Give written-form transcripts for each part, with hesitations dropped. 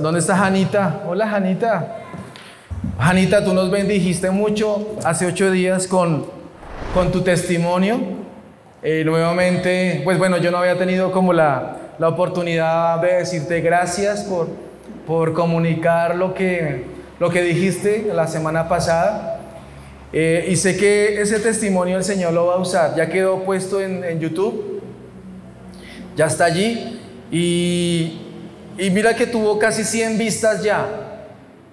¿Dónde está Janita? Hola, Janita. Janita, tú nos bendijiste mucho hace 8 días con tu testimonio. Nuevamente, pues bueno, yo no había tenido como la oportunidad de decirte gracias por comunicar lo que dijiste la semana pasada. Y sé que ese testimonio el Señor lo va a usar. Ya quedó puesto en YouTube. Ya está allí. Y mira que tuvo casi 100 vistas ya.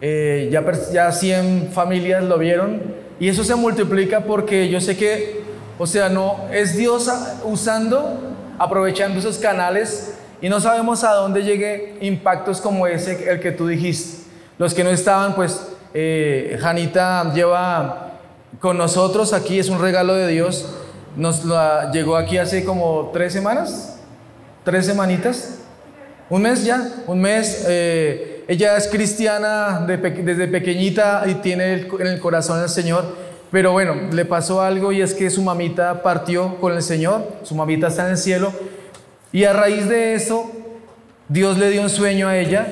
Ya 100 familias lo vieron. Y eso se multiplica porque yo sé que, o sea, no es Dios aprovechando esos canales. Y no sabemos a dónde llegue impactos como ese, el que tú dijiste. Los que no estaban, pues Janita lleva con nosotros aquí, es un regalo de Dios. Llegó aquí hace como 3 semanas, 3 semanitas, un mes ya, un mes. Ella es cristiana desde pequeñita y tiene en el corazón al Señor. Pero bueno, le pasó algo y es que su mamita partió con el Señor. Su mamita está en el cielo. Y a raíz de eso, Dios le dio un sueño a ella,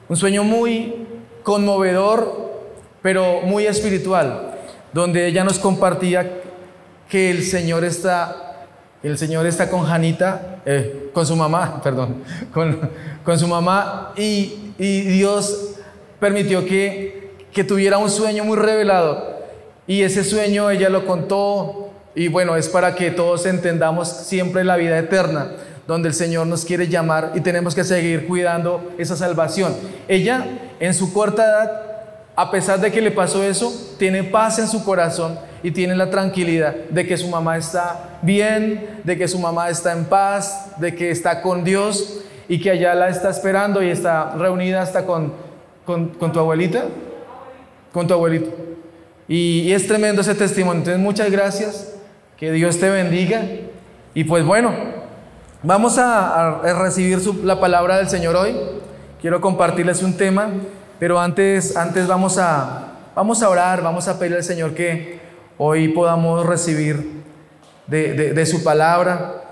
un sueño muy conmovedor, pero muy espiritual, donde ella nos compartía que el Señor está con Janita, con su mamá, perdón, con su mamá, y Dios permitió que tuviera un sueño muy revelador. Y ese sueño ella lo contó, y bueno, es para que todos entendamos siempre la vida eterna, donde el Señor nos quiere llamar y tenemos que seguir cuidando esa salvación. Ella, en su corta edad, a pesar de que le pasó eso, tiene paz en su corazón y tiene la tranquilidad de que su mamá está bien, de que su mamá está en paz, de que está con Dios y que allá la está esperando y está reunida hasta con tu abuelita, con tu abuelito. Y es tremendo ese testimonio. Entonces, muchas gracias, que Dios te bendiga. Y pues bueno, vamos a recibir la palabra del Señor hoy. Quiero compartirles un tema, pero antes vamos a orar, vamos a pedirle al Señor que hoy podamos recibir de su palabra,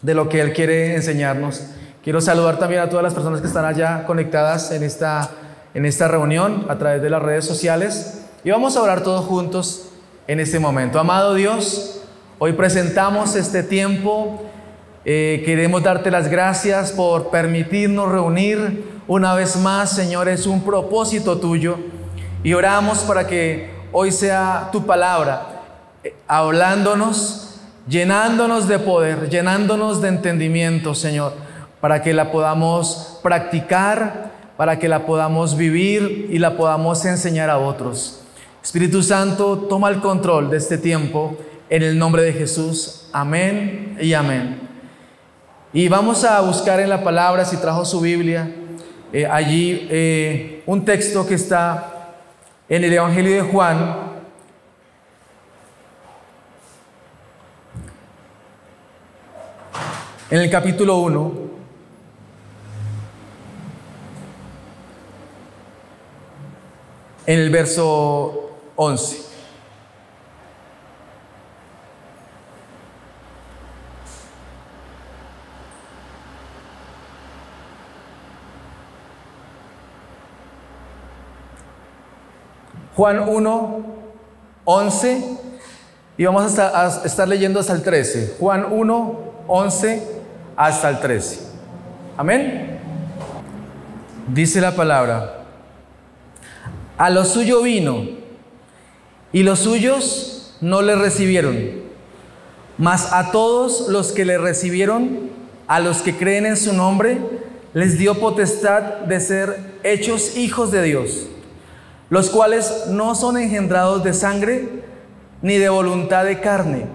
de lo que Él quiere enseñarnos. Quiero saludar también a todas las personas que están allá conectadas en esta reunión a través de las redes sociales. Y vamos a orar todos juntos en este momento. Amado Dios, hoy presentamos este tiempo. Queremos darte las gracias por permitirnos reunir una vez más, Señor. Es un propósito tuyo y oramos para que hoy sea tu palabra hablándonos, llenándonos de poder, llenándonos de entendimiento, Señor, para que la podamos practicar, para que la podamos vivir y la podamos enseñar a otros. Espíritu Santo, toma el control de este tiempo en el nombre de Jesús. Amén y amén. Y vamos a buscar en la palabra, si trajo su Biblia, allí un texto que está en el Evangelio de Juan, en el capítulo 1, en el verso 11. Juan 1, 11, y vamos a estar leyendo hasta el 13. Juan 1, 11 hasta el 13. Amén. Dice la palabra: a lo suyo vino, y los suyos no le recibieron, mas a todos los que le recibieron, a los que creen en su nombre, les dio potestad de ser hechos hijos de Dios, los cuales no son engendrados de sangre, ni de voluntad de carne,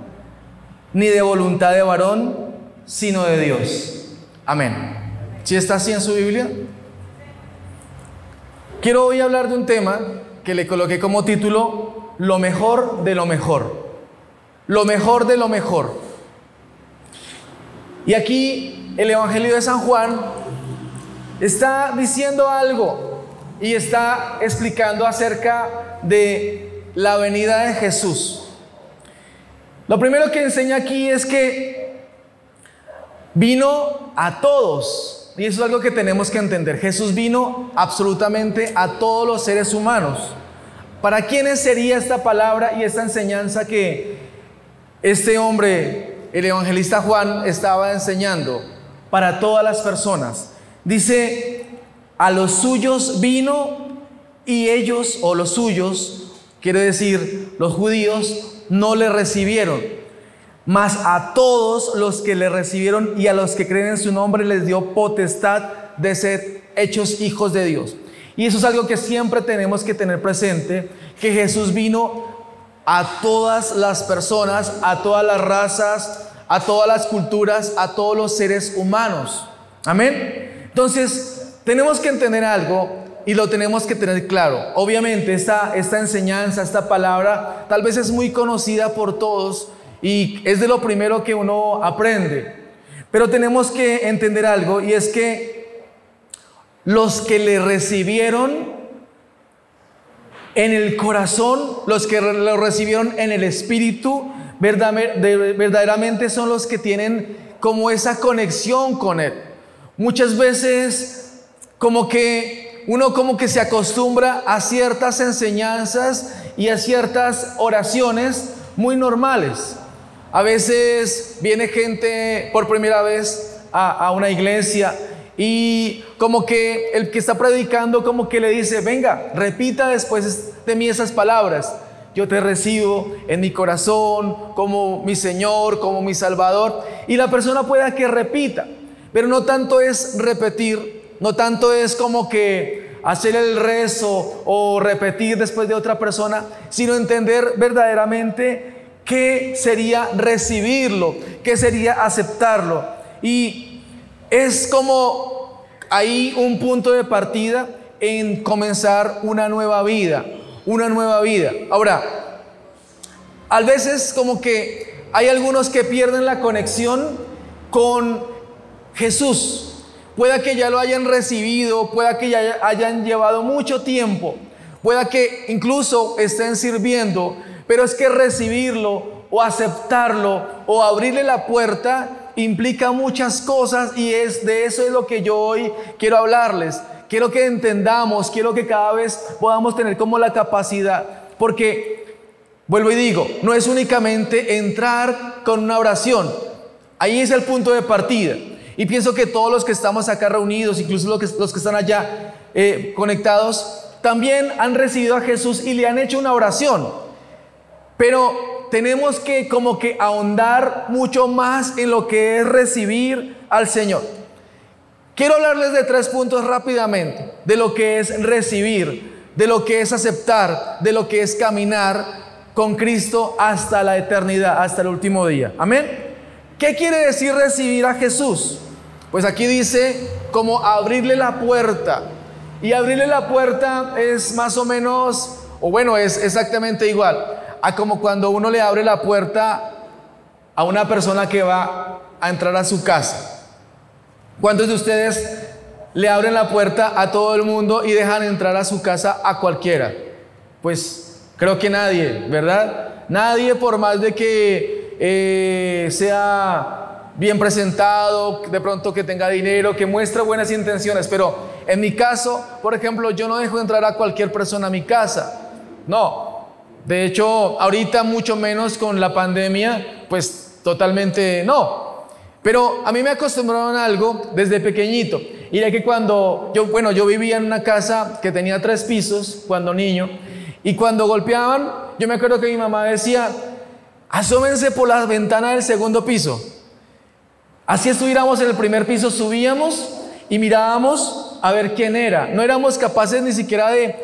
ni de voluntad de varón, sino de Dios. Amén. ¿Sí está así en su Biblia? Quiero hoy hablar de un tema que le coloqué como título: lo mejor de lo mejor. Lo mejor de lo mejor. Y aquí el Evangelio de San Juan está diciendo algo y está explicando acerca de la venida de Jesús. Lo primero que enseña aquí es que vino a todos, y eso es algo que tenemos que entender, Jesús vino absolutamente a todos los seres humanos. ¿Para quiénes sería esta palabra y esta enseñanza que este hombre, el evangelista Juan, estaba enseñando? Para todas las personas. Dice, a los suyos vino y ellos, o los suyos, quiere decir los judíos, no le recibieron. Mas a todos los que le recibieron y a los que creen en su nombre les dio potestad de ser hechos hijos de Dios. Y eso es algo que siempre tenemos que tener presente, que Jesús vino a todas las personas, a todas las razas, a todas las culturas, a todos los seres humanos. Amén. Entonces, tenemos que entender algo y lo tenemos que tener claro. Obviamente, esta enseñanza, esta palabra, tal vez es muy conocida por todos y es de lo primero que uno aprende. Pero tenemos que entender algo, y es que los que le recibieron en el corazón, los que lo recibieron en el espíritu, verdaderamente son los que tienen como esa conexión con Él. Muchas veces como que uno como que se acostumbra a ciertas enseñanzas y a ciertas oraciones muy normales. A veces viene gente por primera vez a una iglesia y como que el que está predicando como que le dice, venga, repita después de mí esas palabras. Yo te recibo en mi corazón como mi Señor, como mi Salvador. Y la persona pueda que repita, pero no tanto es repetir, no tanto es como que hacer el rezo o repetir después de otra persona, sino entender verdaderamente qué sería recibirlo, qué sería aceptarlo. Y es como ahí un punto de partida en comenzar una nueva vida. Una nueva vida. Ahora, a veces como que hay algunos que pierden la conexión con Jesús. Pueda que ya lo hayan recibido, pueda que ya hayan llevado mucho tiempo, pueda que incluso estén sirviendo, pero es que recibirlo o aceptarlo o abrirle la puerta implica muchas cosas, y de eso es lo que yo hoy quiero hablarles. Quiero que entendamos, quiero que cada vez podamos tener como la capacidad, porque, vuelvo y digo, no es únicamente entrar con una oración, ahí es el punto de partida, y pienso que todos los que estamos acá reunidos, incluso los que están allá conectados, también han recibido a Jesús y le han hecho una oración, pero tenemos que como que ahondar mucho más en lo que es recibir al Señor. Quiero hablarles de 3 puntos rápidamente, de lo que es recibir, de lo que es aceptar, de lo que es caminar con Cristo hasta la eternidad, hasta el último día. Amén. ¿Qué quiere decir recibir a Jesús? Pues aquí dice como abrirle la puerta. Y abrirle la puerta es más o menos, o bueno, es exactamente igual a como cuando uno le abre la puerta a una persona que va a entrar a su casa. ¿Cuántos de ustedes le abren la puerta a todo el mundo y dejan entrar a su casa a cualquiera? Pues creo que nadie, ¿verdad? Nadie, por más de que sea bien presentado, de pronto que tenga dinero, que muestre buenas intenciones. Pero en mi caso, por ejemplo, yo no dejo entrar a cualquier persona a mi casa. No. De hecho, ahorita mucho menos con la pandemia, pues totalmente no. Pero a mí me acostumbraron a algo desde pequeñito, y era que cuando yo vivía en una casa que tenía 3 pisos cuando niño, y cuando golpeaban, yo me acuerdo que mi mamá decía, asómense por la ventana del 2.º piso. Así estuviéramos en el 1.er piso, subíamos y mirábamos a ver quién era. No éramos capaces ni siquiera de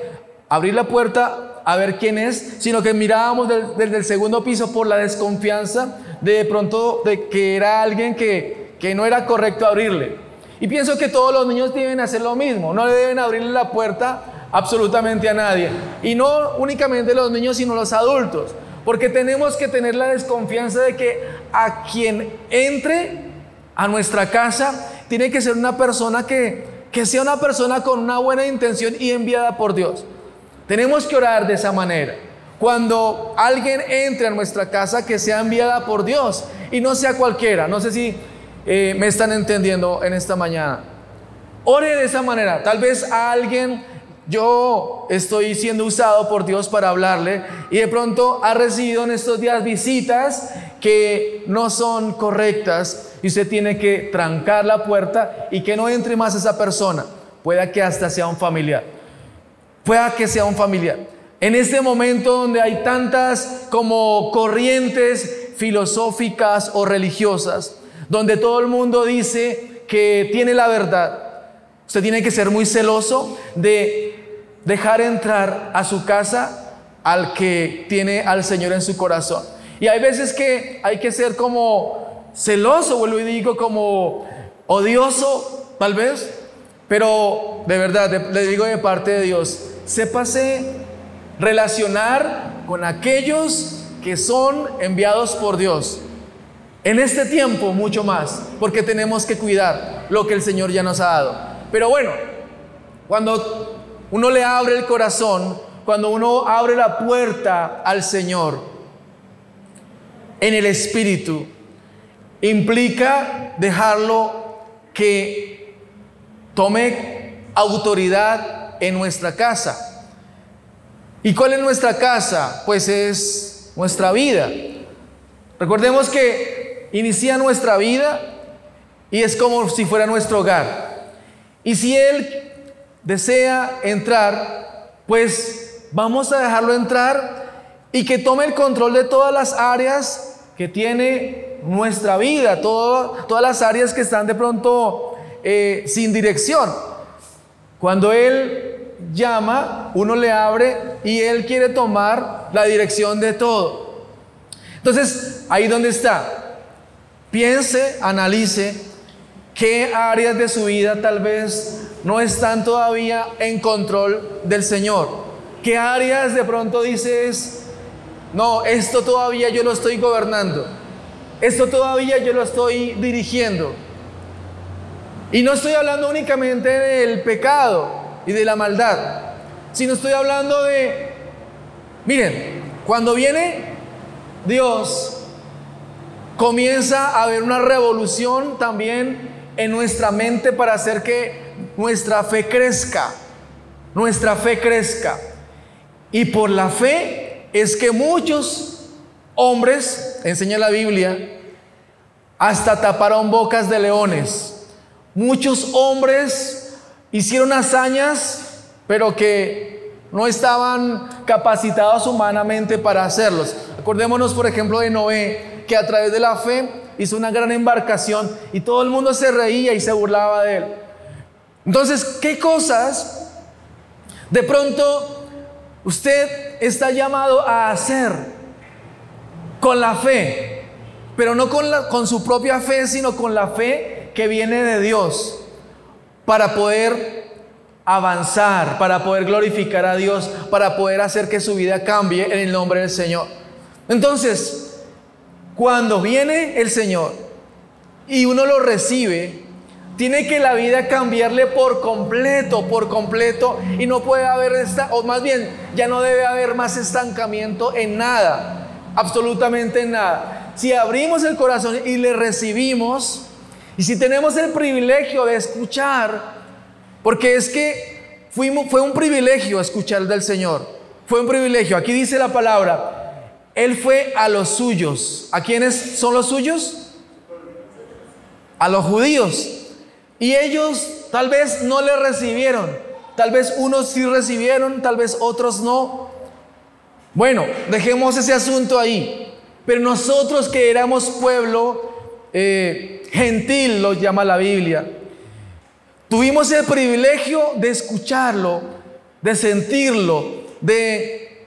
abrir la puerta a ver quién es, sino que mirábamos desde el 2.º piso por la desconfianza de pronto de que era alguien que no era correcto abrirle. Y pienso que todos los niños deben hacer lo mismo, no le deben abrirle la puerta absolutamente a nadie, y no únicamente los niños sino los adultos, porque tenemos que tener la desconfianza de que a quien entre a nuestra casa tiene que ser una persona que sea una persona con una buena intención y enviada por Dios. Tenemos que orar de esa manera. Cuando alguien entre a nuestra casa, que sea enviada por Dios y no sea cualquiera. No sé si me están entendiendo en esta mañana. Ore de esa manera. Tal vez a alguien yo estoy siendo usado por Dios para hablarle y de pronto ha recibido en estos días visitas que no son correctas y usted tiene que trancar la puerta y que no entre más esa persona. Pueda que hasta sea un familiar. Pueda que sea un familiar. En este momento donde hay tantas como corrientes filosóficas o religiosas, donde todo el mundo dice que tiene la verdad, usted tiene que ser muy celoso de dejar entrar a su casa al que tiene al Señor en su corazón. Y hay veces que hay que ser como celoso, vuelvo y digo, como odioso, tal vez, pero de verdad, le digo de parte de Dios, sépase relacionar con aquellos que son enviados por Dios. En este tiempo mucho más, porque tenemos que cuidar lo que el Señor ya nos ha dado. Pero bueno, cuando uno le abre el corazón, cuando uno abre la puerta al Señor en el Espíritu, implica dejarlo que tome autoridad en nuestra casa. ¿Y cuál es nuestra casa? Pues es nuestra vida. Recordemos que inicia nuestra vida y es como si fuera nuestro hogar. Y si Él desea entrar, pues vamos a dejarlo entrar y que tome el control de todas las áreas que tiene nuestra vida, todas las áreas que están de pronto sin dirección. Cuando Él llama, uno le abre y Él quiere tomar la dirección de todo. Entonces, ahí donde está, piense, analice qué áreas de su vida tal vez no están todavía en control del Señor. ¿Qué áreas de pronto dices, no, esto todavía yo lo estoy gobernando, esto todavía yo lo estoy dirigiendo? Y no estoy hablando únicamente del pecado y de la maldad, sino estoy hablando de, miren, cuando viene Dios, comienza a haber una revolución también en nuestra mente para hacer que nuestra fe crezca, y por la fe es que muchos hombres, enseña la Biblia, hasta taparon bocas de leones. Muchos hombres hicieron hazañas, pero que no estaban capacitados humanamente para hacerlos. Acordémonos, por ejemplo, de Noé, que a través de la fe hizo una gran embarcación y todo el mundo se reía y se burlaba de él. Entonces, ¿qué cosas de pronto usted está llamado a hacer con la fe? Pero no con su propia fe, sino con la fe que viene de Dios, para poder avanzar, para poder glorificar a Dios, para poder hacer que su vida cambie en el nombre del Señor. Entonces, cuando viene el Señor y uno lo recibe, tiene que la vida cambiarle por completo, y no puede haber, o más bien, ya no debe haber más estancamiento en nada, absolutamente en nada. Si abrimos el corazón y le recibimos, y si tenemos el privilegio de escuchar, porque es que fue un privilegio escuchar del Señor, fue un privilegio. Aquí dice la palabra, Él fue a los suyos. ¿A quiénes son los suyos? A los judíos. Y ellos tal vez no le recibieron, tal vez unos sí recibieron, tal vez otros no. Bueno, dejemos ese asunto ahí. Pero nosotros que éramos pueblo gentil, lo llama la Biblia, tuvimos el privilegio de escucharlo, de sentirlo, de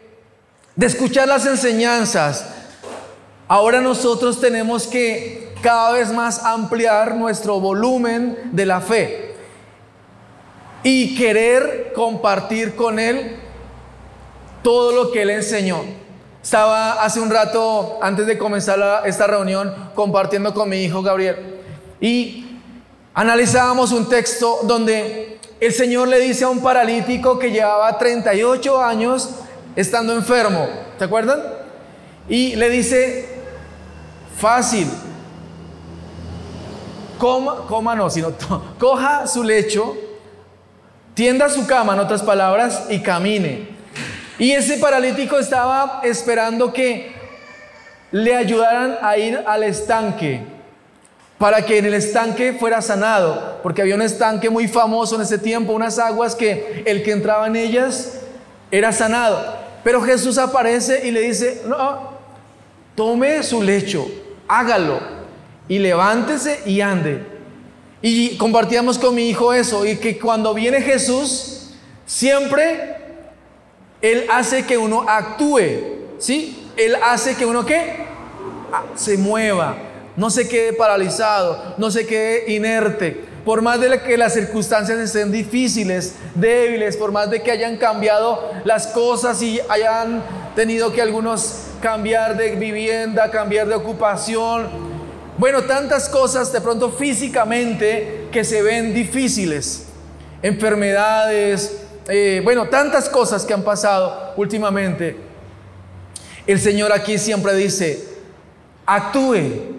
escuchar las enseñanzas. Ahora nosotros tenemos que cada vez más ampliar nuestro volumen de la fe y querer compartir con Él todo lo que Él enseñó. Estaba hace un rato, antes de comenzar esta reunión, compartiendo con mi hijo Gabriel y analizábamos un texto donde el Señor le dice a un paralítico que llevaba 38 años estando enfermo, ¿se acuerdan? Y le dice, fácil, coja su lecho tienda su cama, en otras palabras, y camine. Y ese paralítico estaba esperando que le ayudaran a ir al estanque, para que en el estanque fuera sanado, porque había un estanque muy famoso en ese tiempo, unas aguas que el que entraba en ellas era sanado. Pero Jesús aparece y le dice: no, tome su lecho, hágalo, y levántese y ande. Y compartíamos con mi hijo eso, y que cuando viene Jesús, siempre Él hace que uno actúe, ¿sí? Él hace que uno, ¿qué? Se mueva, no se quede paralizado, no se quede inerte. Por más de que las circunstancias estén difíciles, débiles, por más de que hayan cambiado las cosas y hayan tenido que algunos cambiar de vivienda, cambiar de ocupación, bueno, tantas cosas de pronto físicamente que se ven difíciles, enfermedades, bueno, tantas cosas que han pasado últimamente. El Señor aquí siempre dice: actúe.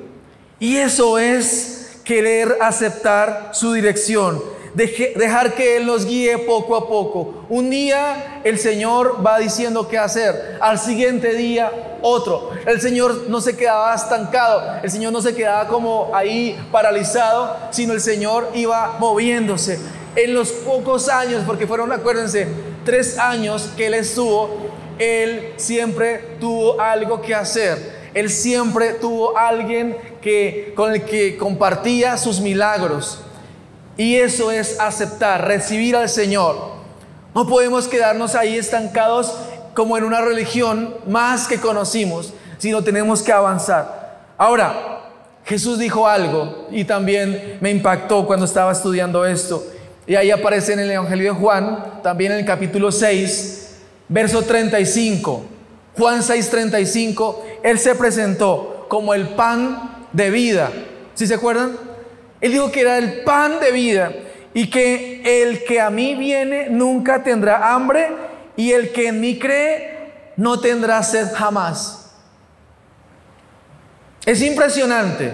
Y eso es querer aceptar su dirección, dejar que Él nos guíe poco a poco. Un día el Señor va diciendo qué hacer, al siguiente día otro. El Señor no se quedaba estancado, el Señor no se quedaba como ahí paralizado, sino el Señor iba moviéndose. En los pocos años, porque fueron, acuérdense, 3 años que Él estuvo, Él siempre tuvo algo que hacer. Él siempre tuvo alguien con el que compartía sus milagros. Y eso es aceptar, recibir al Señor. No podemos quedarnos ahí estancados como en una religión más que conocimos, sino tenemos que avanzar. Ahora, Jesús dijo algo y también me impactó cuando estaba estudiando esto. Y ahí aparece en el Evangelio de Juan, también en el capítulo 6, verso 35. Juan 6:35, Él se presentó como el pan de vida. ¿Sí se acuerdan? Él dijo que era el pan de vida y que el que a mí viene nunca tendrá hambre y el que en mí cree no tendrá sed jamás. Es impresionante.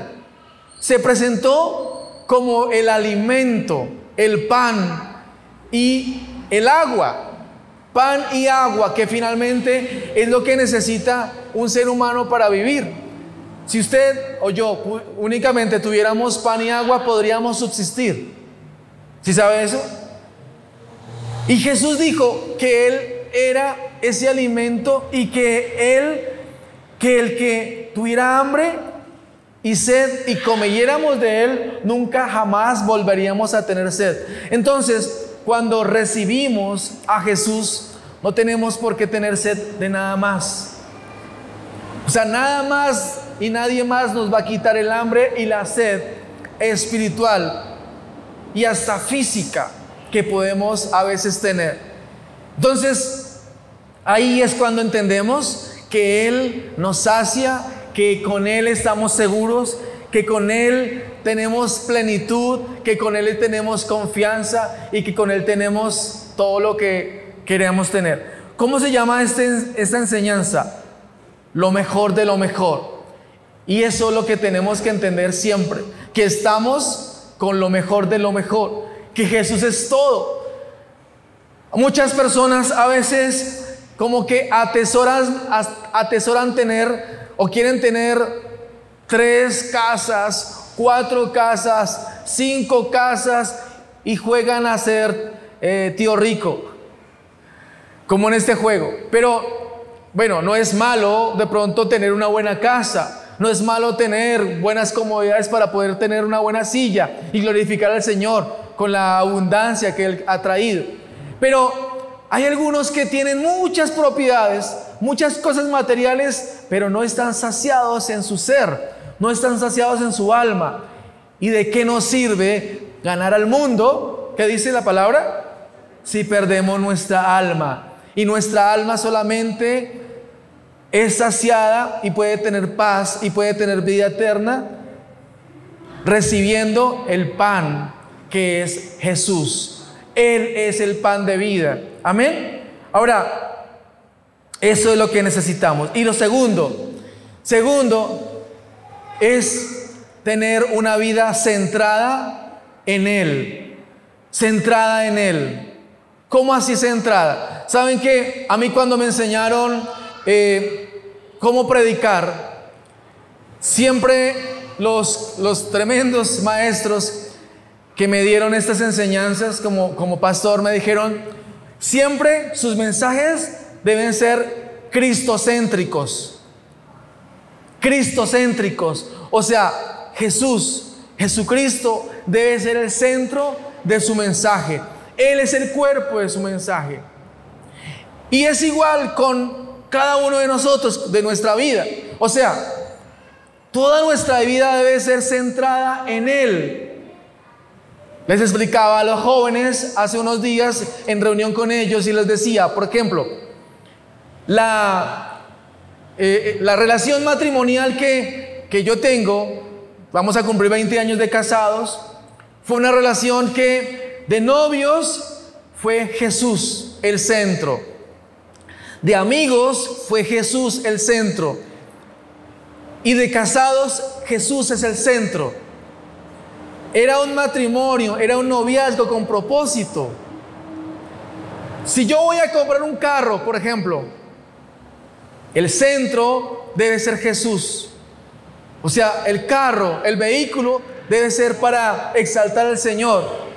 Se presentó como el alimento, el pan y el agua. Pan y agua, que finalmente es lo que necesita un ser humano para vivir. Si usted o yo únicamente tuviéramos pan y agua, podríamos subsistir. ¿Sí sabe eso? Y Jesús dijo que Él era ese alimento y que el que tuviera hambre y sed y comiéramos de Él, nunca jamás volveríamos a tener sed. Entonces, cuando recibimos a Jesús, no tenemos por qué tener sed de nada más. O sea, nada más y nadie más nos va a quitar el hambre y la sed espiritual y hasta física que podemos a veces tener. Entonces, ahí es cuando entendemos que Él nos sacia, que con Él estamos seguros, que con Él tenemos plenitud, que con Él tenemos confianza y que con Él tenemos todo lo que queremos tener. ¿Cómo se llama esta enseñanza? Lo mejor de lo mejor. Y eso es lo que tenemos que entender siempre, que estamos con lo mejor de lo mejor, que Jesús es todo. Muchas personas a veces como que atesoran tener o quieren tener 3 casas, 4 casas, 5 casas y juegan a ser tío rico, como en este juego. Pero bueno, no es malo de pronto tener una buena casa, no es malo tener buenas comodidades para poder tener una buena silla y glorificar al Señor con la abundancia que Él ha traído. Pero hay algunos que tienen muchas propiedades, muchas cosas materiales, pero no están saciados en su ser, no están saciados en su alma. ¿Y de qué nos sirve ganar al mundo? ¿Qué dice la palabra? Si perdemos nuestra alma. Y nuestra alma solamente es saciada y puede tener paz y puede tener vida eterna recibiendo el pan que es Jesús. Él es el pan de vida. Amén. Ahora, eso es lo que necesitamos. Y lo segundo es tener una vida centrada en Él. Centrada en Él. ¿Cómo así centrada? ¿Saben qué? A mí cuando me enseñaron cómo predicar, siempre los tremendos maestros que me dieron estas enseñanzas como pastor me dijeron, siempre sus mensajes deben ser cristocéntricos. Cristocéntricos. O sea, Jesucristo debe ser el centro de su mensaje. Él es el cuerpo de su mensaje. Y es igual con cada uno de nosotros, de nuestra vida. O sea, toda nuestra vida debe ser centrada en Él. Les explicaba a los jóvenes hace unos días en reunión con ellos y les decía, por ejemplo, la relación matrimonial que yo tengo, vamos a cumplir 20 años de casados, fue una relación que de novios fue Jesús el centro, de amigos fue Jesús el centro, y de casados Jesús es el centro. Era un matrimonio, era un noviazgo con propósito. Si yo voy a comprar un carro, por ejemplo, el centro debe ser Jesús. O sea, el carro, el vehículo debe ser para exaltar al Señor.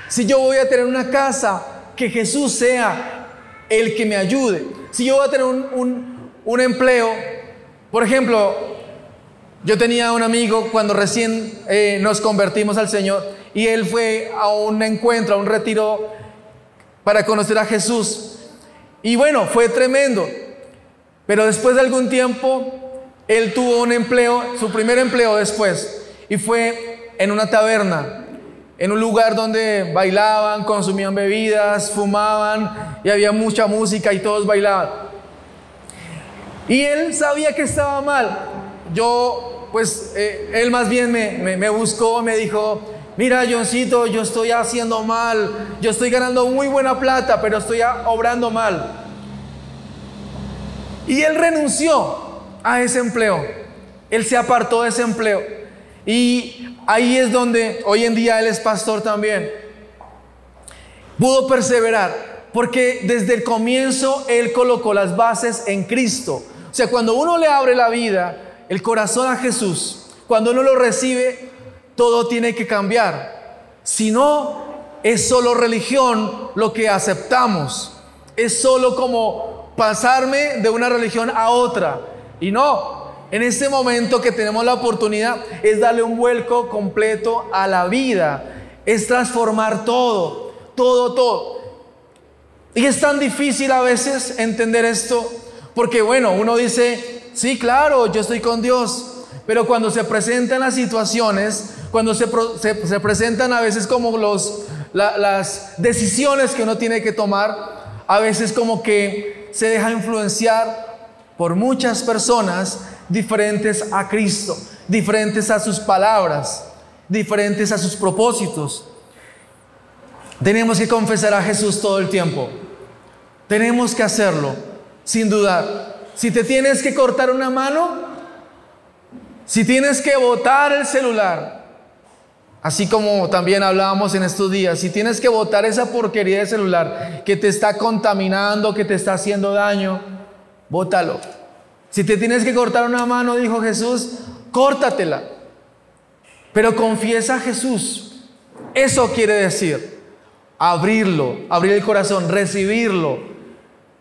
Si yo voy a tener una casa, que Jesús sea el que me ayude. Si yo voy a tener un empleo, por ejemplo, yo tenía un amigo cuando recién nos convertimos al Señor y él fue a un encuentro, a un retiro para conocer a Jesús. Y bueno, fue tremendo. Pero después de algún tiempo, él tuvo un empleo, su primer empleo después, y fue en una taberna, en un lugar donde bailaban, consumían bebidas, fumaban y había mucha música y todos bailaban. Y él sabía que estaba mal. Él más bien me buscó, me dijo, mira, Johncito, yo estoy haciendo mal, yo estoy ganando muy buena plata, pero estoy obrando mal. Y él renunció a ese empleo, él se apartó de ese empleo. Y ahí es donde hoy en día él es pastor también. Pudo perseverar, porque desde el comienzo él colocó las bases en Cristo. O sea, cuando uno le abre la vida, el corazón a Jesús, cuando uno lo recibe, todo tiene que cambiar. Si no, es solo religión lo que aceptamos. Es solo como pasarme de una religión a otra. Y no, en este momento que tenemos la oportunidad es darle un vuelco completo a la vida. Es transformar todo. Y es tan difícil a veces entender esto, porque bueno, uno dice, sí, claro, yo estoy con Dios, pero cuando se presentan las situaciones, cuando se presentan a veces como las decisiones que uno tiene que tomar, a veces como que se deja influenciar por muchas personas diferentes a Cristo, diferentes a sus palabras, diferentes a sus propósitos. Tenemos que confesar a Jesús todo el tiempo. Tenemos que hacerlo, sin dudar. Si te tienes que cortar una mano, si tienes que botar el celular, así como también hablábamos en estos días, si tienes que botar esa porquería de celular que te está contaminando, que te está haciendo daño, bótalo. Si te tienes que cortar una mano, dijo Jesús, córtatela. Pero confiesa a Jesús. Eso quiere decir abrir el corazón, recibirlo.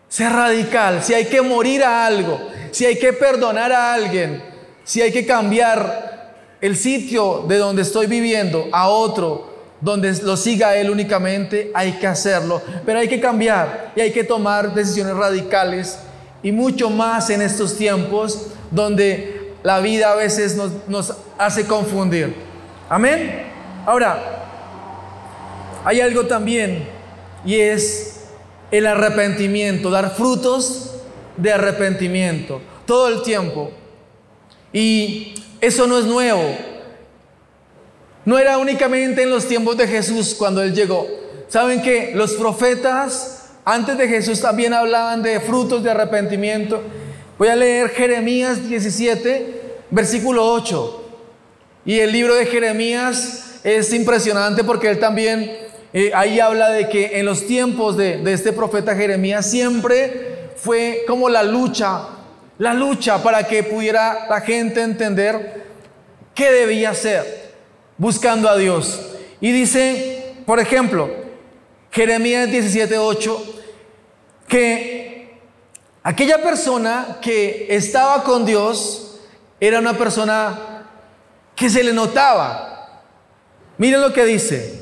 Ser radical. Si hay que morir a algo, si hay que perdonar a alguien, si hay que cambiar el sitio de donde estoy viviendo a otro, donde lo siga Él únicamente, hay que hacerlo. Pero hay que cambiar y hay que tomar decisiones radicales, y mucho más en estos tiempos donde la vida a veces nos hace confundir. Amén. Ahora, hay algo también, y es el arrepentimiento, dar frutos de arrepentimiento todo el tiempo. Y eso no es nuevo. No era únicamente en los tiempos de Jesús cuando Él llegó. ¿Saben que los profetas antes de Jesús también hablaban de frutos de arrepentimiento? Voy a leer Jeremías 17, versículo 8. Y el libro de Jeremías es impresionante porque él también Ahí habla de que en los tiempos de este profeta Jeremías siempre fue como la lucha para que pudiera la gente entender qué debía hacer, buscando a Dios. Y dice, por ejemplo, Jeremías 17:8, que aquella persona que estaba con Dios era una persona que se le notaba. Miren lo que dice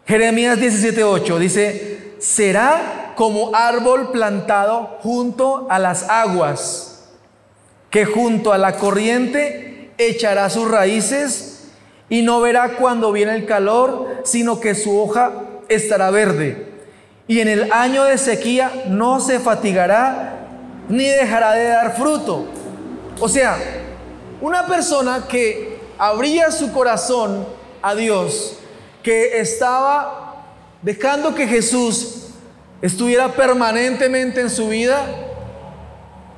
Jeremías 17:8, dice: será como árbol plantado junto a las aguas, que junto a la corriente echará sus raíces y no verá cuando viene el calor, sino que su hoja estará verde. Y en el año de sequía no se fatigará ni dejará de dar fruto. O sea, una persona que abría su corazón a Dios, que estaba dejando que Jesús estuviera permanentemente en su vida,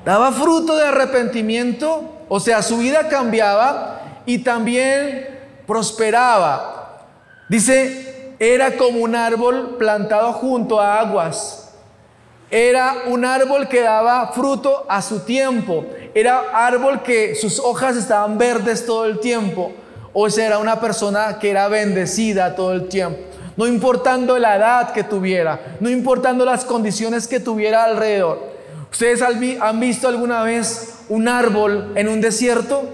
daba fruto de arrepentimiento, o sea, su vida cambiaba y también prosperaba. Dice, era como un árbol plantado junto a aguas. Era un árbol que daba fruto a su tiempo. Era árbol que sus hojas estaban verdes todo el tiempo. O sea, era una persona que era bendecida todo el tiempo. No importando la edad que tuviera, no importando las condiciones que tuviera alrededor. ¿Ustedes han visto alguna vez un árbol en un desierto?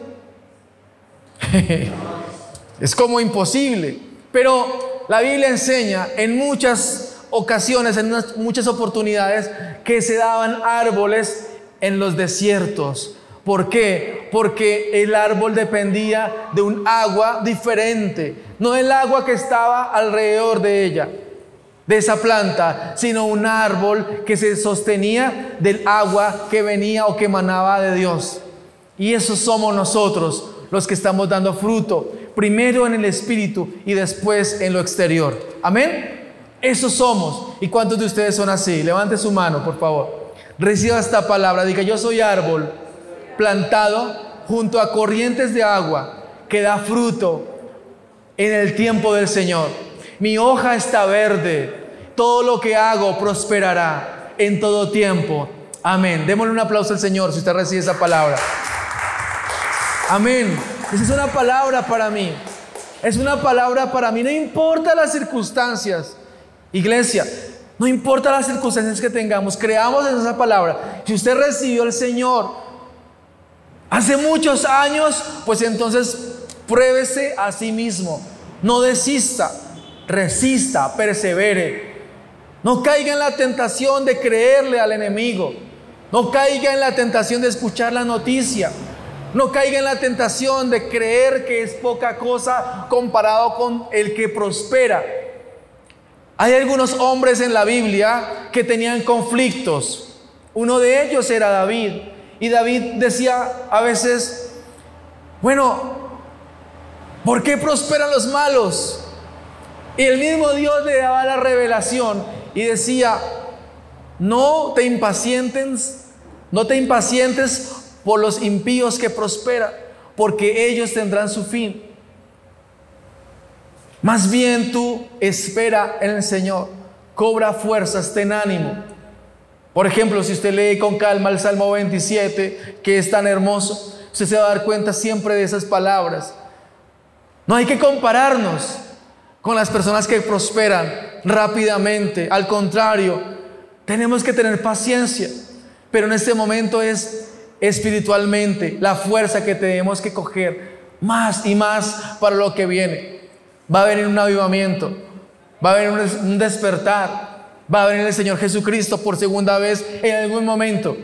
Es como imposible. Pero la Biblia enseña en muchas ocasiones, en muchas oportunidades, que se daban árboles en los desiertos. ¿Por qué? Porque el árbol dependía de un agua diferente, no el agua que estaba alrededor de ella, de esa planta, sino un árbol que se sostenía del agua que venía o que emanaba de Dios. Y esos somos nosotros, los que estamos dando fruto, primero en el espíritu y después en lo exterior. Amén. Esos somos. ¿Y cuántos de ustedes son así? Levante su mano, por favor. Reciba esta palabra. Diga: yo soy árbol plantado junto a corrientes de agua que da fruto en el tiempo del Señor. Mi hoja está verde. Todo lo que hago prosperará en todo tiempo. Amén. Démosle un aplauso al Señor si usted recibe esa palabra. Amén. Esa es una palabra para mí. Es una palabra para mí. No importa las circunstancias, iglesia, no importa las circunstancias que tengamos, creamos en esa palabra. Si usted recibió al Señor hace muchos años, pues entonces pruébese a sí mismo. No desista, resista, persevere. No caiga en la tentación de creerle al enemigo. No caiga en la tentación de escuchar la noticia. No caiga en la tentación de creer que es poca cosa comparado con el que prospera. Hay algunos hombres en la Biblia que tenían conflictos. Uno de ellos era David. Y David decía a veces: bueno, ¿por qué prosperan los malos? Y el mismo Dios le daba la revelación y decía: no te impacientes por los impíos que prosperan, porque ellos tendrán su fin. Más bien tú espera en el Señor, cobra fuerzas, ten ánimo. Por ejemplo, si usted lee con calma el Salmo 27, que es tan hermoso, usted se va a dar cuenta siempre de esas palabras. No hay que compararnos con las personas que prosperan rápidamente. Al contrario, tenemos que tener paciencia. Pero en este momento es espiritualmente la fuerza que tenemos que coger más y más para lo que viene. Va a venir un avivamiento, va a venir un despertar, va a venir el Señor Jesucristo por segunda vez en algún momento,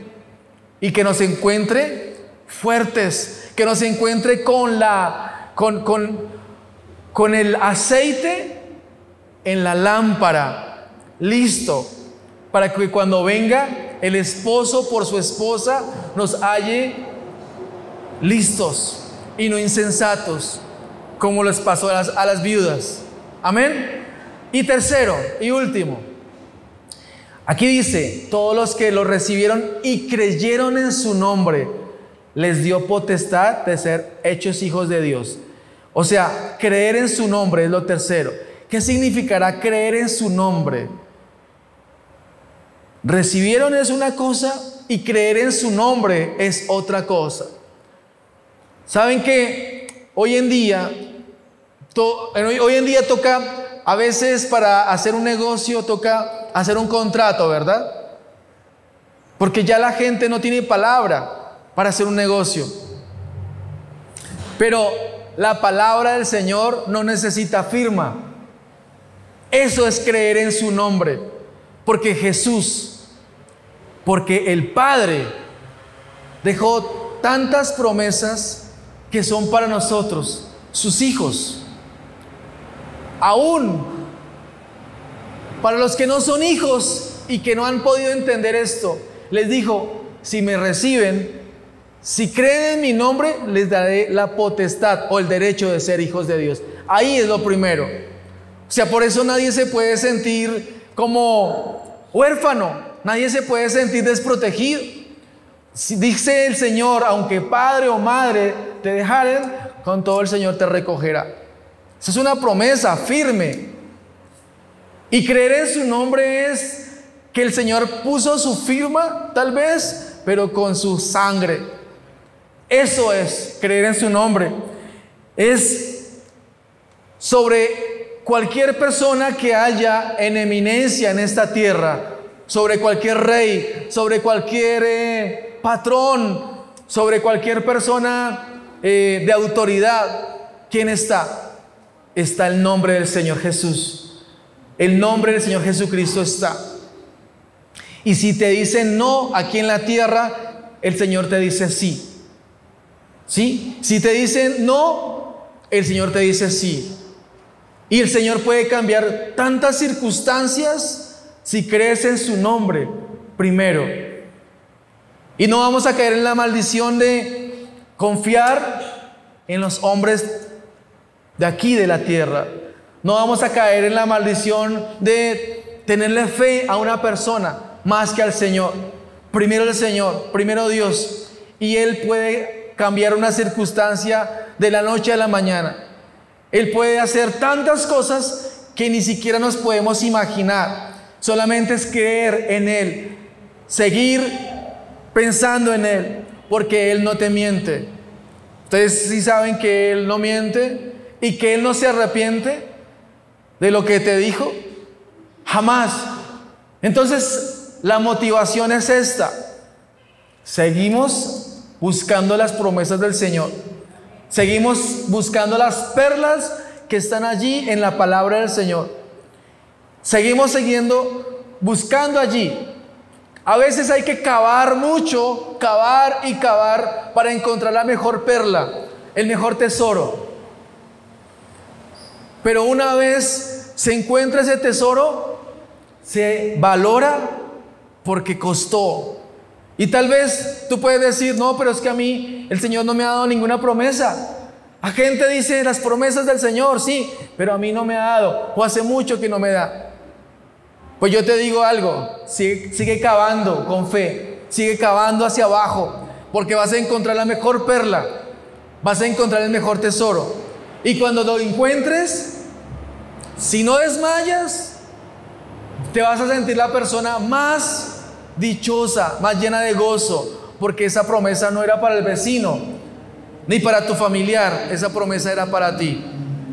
y que nos encuentre fuertes, que nos encuentre con el aceite en la lámpara, listo, para que cuando venga el esposo por su esposa nos halle listos y no insensatos, como les pasó a las viudas. Amén. Y tercero y último, aquí dice: todos los que lo recibieron y creyeron en su nombre, les dio potestad de ser hechos hijos de Dios. O sea, creer en su nombre es lo tercero. ¿Qué significará creer en su nombre? Recibieron es una cosa y creer en su nombre es otra cosa. ¿Saben que hoy en día toca, a veces para hacer un negocio toca hacer un contrato, ¿verdad? Porque ya la gente no tiene palabra para hacer un negocio. Pero la palabra del Señor no necesita firma. Eso es creer en su nombre. Porque porque el Padre dejó tantas promesas que son para nosotros, sus hijos. Aún para los que no son hijos y que no han podido entender esto, les dijo: si me reciben, si creen en mi nombre, les daré la potestad o el derecho de ser hijos de Dios. Ahí es lo primero. O sea, por eso nadie se puede sentir como huérfano, nadie se puede sentir desprotegido. Si dice el Señor: aunque padre o madre te dejaren, con todo el Señor te recogerá. Esa es una promesa firme. Y creer en su nombre es que el Señor puso su firma, tal vez, pero con su sangre. Eso es creer en su nombre. Es sobre cualquier persona que haya en eminencia en esta tierra, sobre cualquier rey, sobre cualquier patrón, sobre cualquier persona de autoridad. ¿Quién está? Está el nombre del Señor Jesús. El nombre del Señor Jesucristo está. Y si te dicen no aquí en la tierra, el Señor te dice sí. ¿Sí? Si te dicen no, el Señor te dice sí. Y el Señor puede cambiar tantas circunstancias si crees en su nombre primero. Y no vamos a caer en la maldición de confiar en los hombres de aquí de la tierra. No vamos a caer en la maldición de tenerle fe a una persona más que al Señor. Primero el Señor, primero Dios. Y Él puede cambiar una circunstancia de la noche a la mañana. Él puede hacer tantas cosas que ni siquiera nos podemos imaginar. Solamente es creer en Él, seguir pensando en Él, porque Él no te miente. Ustedes sí saben que Él no miente y que Él no se arrepiente de lo que te dijo. Jamás. Entonces, la motivación es esta. Seguimos buscando las promesas del Señor. Seguimos buscando las perlas que están allí en la palabra del Señor. Seguimos buscando allí. A veces hay que cavar mucho, cavar y cavar para encontrar la mejor perla, el mejor tesoro. Pero una vez se encuentra ese tesoro, se valora porque costó. Y tal vez tú puedes decir: no, pero es que a mí el Señor no me ha dado ninguna promesa. La gente dice las promesas del Señor, sí, pero a mí no me ha dado, o hace mucho que no me da. Pues yo te digo algo: sigue cavando con fe, sigue cavando hacia abajo, porque vas a encontrar la mejor perla, vas a encontrar el mejor tesoro. Y cuando lo encuentres, si no desmayas, te vas a sentir la persona más dichosa, más llena de gozo, porque esa promesa no era para el vecino, ni para tu familiar, esa promesa era para ti.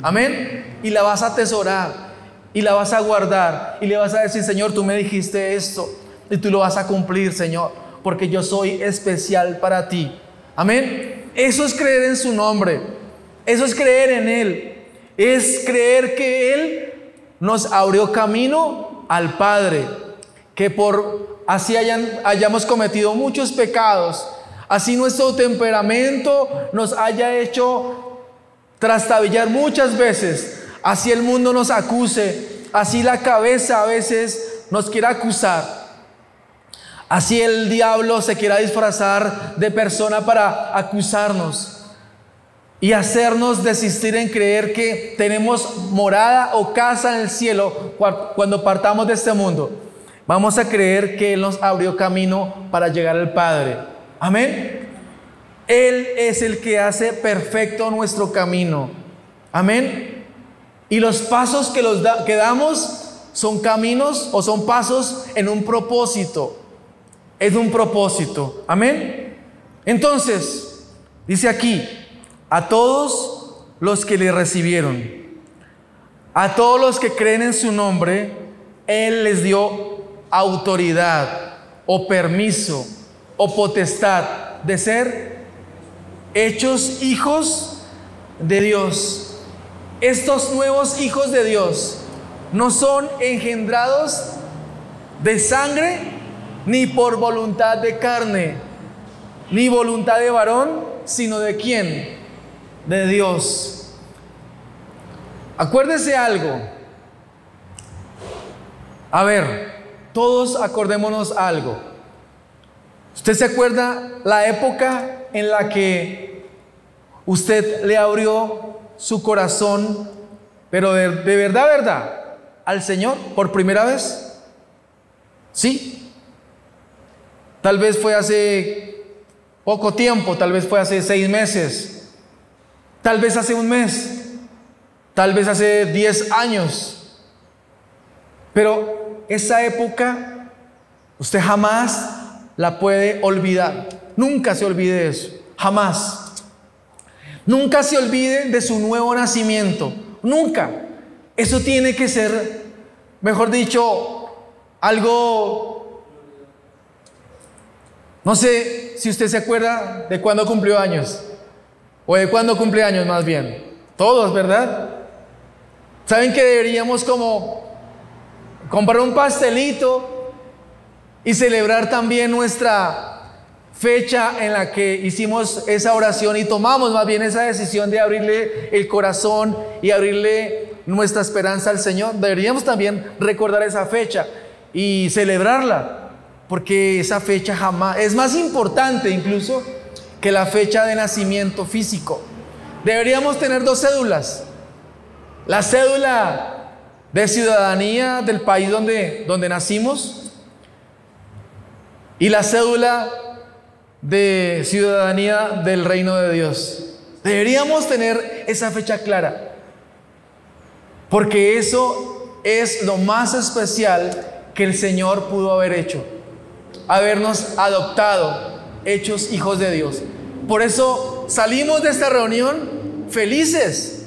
Amén. Y la vas a atesorar, y la vas a guardar, y le vas a decir: Señor, tú me dijiste esto, y tú lo vas a cumplir, Señor, porque yo soy especial para ti. Amén. Eso es creer en su nombre. Eso es creer en Él. Es creer que Él nos abrió camino al Padre, que por así hayamos cometido muchos pecados, así nuestro temperamento nos haya hecho trastabillar muchas veces, así el mundo nos acuse, así la cabeza a veces nos quiera acusar, así el diablo se quiera disfrazar de persona para acusarnos y hacernos desistir en creer que tenemos morada o casa en el cielo cuando partamos de este mundo. Vamos a creer que Él nos abrió camino para llegar al Padre. Amén. Él es el que hace perfecto nuestro camino. Amén. Y los pasos que damos son caminos o son pasos en un propósito. Es un propósito. Amén. Entonces, dice aquí, a todos los que le recibieron, a todos los que creen en su nombre, Él les dio autoridad o permiso o potestad de ser hechos hijos de Dios. Estos nuevos hijos de Dios no son engendrados de sangre, ni por voluntad de carne, ni voluntad de varón, sino de ¿quién? De Dios. Acuérdese algo. A ver, todos acordémonos algo. ¿Usted se acuerda la época en la que usted le abrió su corazón, pero de verdad, al Señor por primera vez? Sí. Tal vez fue hace poco tiempo, tal vez fue hace 6 meses, tal vez hace un mes, tal vez hace 10 años. Pero esa época usted jamás la puede olvidar. Nunca se olvide de eso, jamás. Nunca se olvide de su nuevo nacimiento, nunca. Eso tiene que ser, mejor dicho, algo, no sé si usted se acuerda de cuándo cumplió años, o de cuándo cumple años más bien. Todos, ¿verdad? ¿Saben que deberíamos como comprar un pastelito y celebrar también nuestra fecha en la que hicimos esa oración y tomamos más bien esa decisión de abrirle el corazón y abrirle nuestra esperanza al Señor? Deberíamos también recordar esa fecha y celebrarla, porque esa fecha jamás es más importante incluso que la fecha de nacimiento físico. Deberíamos tener 2 cédulas: la cédula de ciudadanía del país donde nacimos y la cédula de ciudadanía del reino de Dios. Deberíamos tener esa fecha clara, porque eso es lo más especial que el Señor pudo haber hecho: habernos adoptado, hechos hijos de Dios. Por eso salimos de esta reunión felices.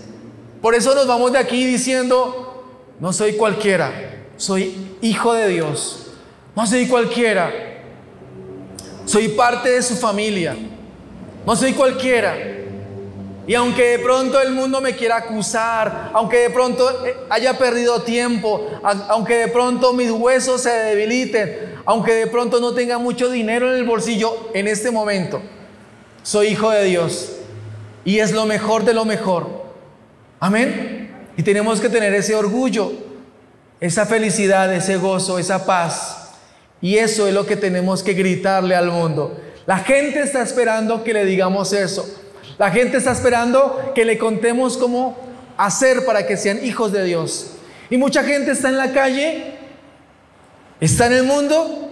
Por eso nos vamos de aquí diciendo: no soy cualquiera, soy hijo de Dios. No soy cualquiera, soy parte de su familia. No soy cualquiera. Y aunque de pronto el mundo me quiera acusar, aunque de pronto haya perdido tiempo, aunque de pronto mis huesos se debiliten, aunque de pronto no tenga mucho dinero en el bolsillo en este momento, soy hijo de Dios. Y es lo mejor de lo mejor. Amén. Y tenemos que tener ese orgullo, esa felicidad, ese gozo, esa paz. Y eso es lo que tenemos que gritarle al mundo. La gente está esperando que le digamos eso. La gente está esperando que le contemos cómo hacer para que sean hijos de Dios. Y mucha gente está en la calle, está en el mundo,